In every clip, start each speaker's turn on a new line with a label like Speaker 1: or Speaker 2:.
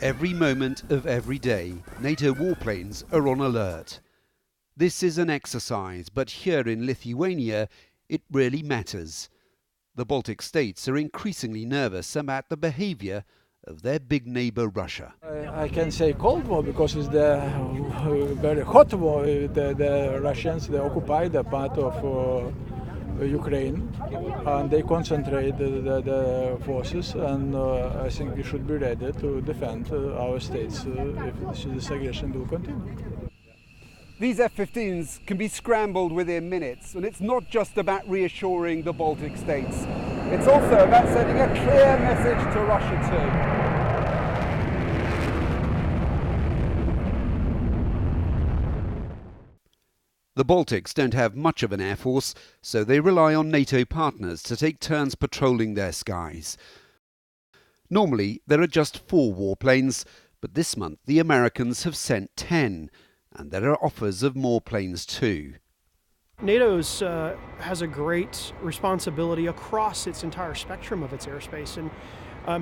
Speaker 1: Every moment of every day, NATO warplanes are on alert. This is an exercise, but here in Lithuania, it really matters. The Baltic states are increasingly nervous about the behavior of their big neighbor Russia.
Speaker 2: I can say Cold War because it's the very hot war. The Russians, they occupy the part of Ukraine, and they concentrate the forces, and I think we should be ready to defend our states if this aggression will continue.
Speaker 1: These F-15s can be scrambled within minutes, and it's not just about reassuring the Baltic states. It's also about sending a clear message to Russia too. The Baltics don't have much of an air force, so they rely on NATO partners to take turns patrolling their skies. Normally, there are just 4 warplanes, but this month the Americans have sent 10, and there are offers of more planes too.
Speaker 3: NATO has a great responsibility across its entire spectrum of its airspace, and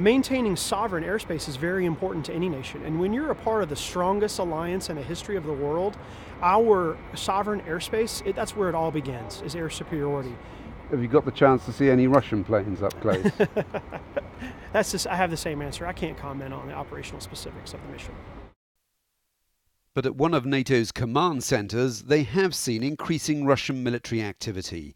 Speaker 3: maintaining sovereign airspace is very important to any nation. And when you're a part of the strongest alliance in the history of the world, our sovereign airspace, that's where it all begins, is air superiority.
Speaker 1: Have you got the chance to see any Russian planes up close?
Speaker 3: I have the same answer. I can't comment on the operational specifics of the mission.
Speaker 1: But at one of NATO's command centres, they have seen increasing Russian military activity.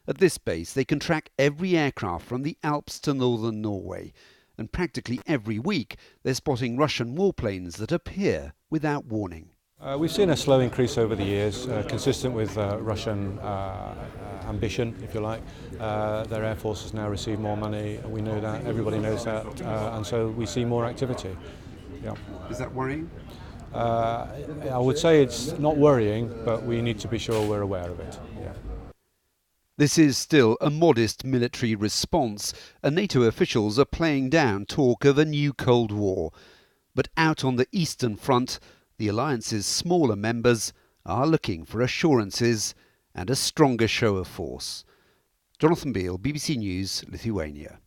Speaker 1: At this base, they can track every aircraft from the Alps to northern Norway. And practically every week, they're spotting Russian warplanes that appear without warning.
Speaker 4: We've seen a slow increase over the years, consistent with Russian ambition, if you like. Their air forces now receive more money. We know that, everybody knows that, and so we see more activity. Yeah.
Speaker 1: Is that worrying?
Speaker 4: I would say it's not worrying, but we need to be sure we're aware of it. Yeah.
Speaker 1: This is still a modest military response, and NATO officials are playing down talk of a new Cold War. But out on the Eastern Front, the alliance's smaller members are looking for assurances and a stronger show of force. Jonathan Beale, BBC News, Lithuania.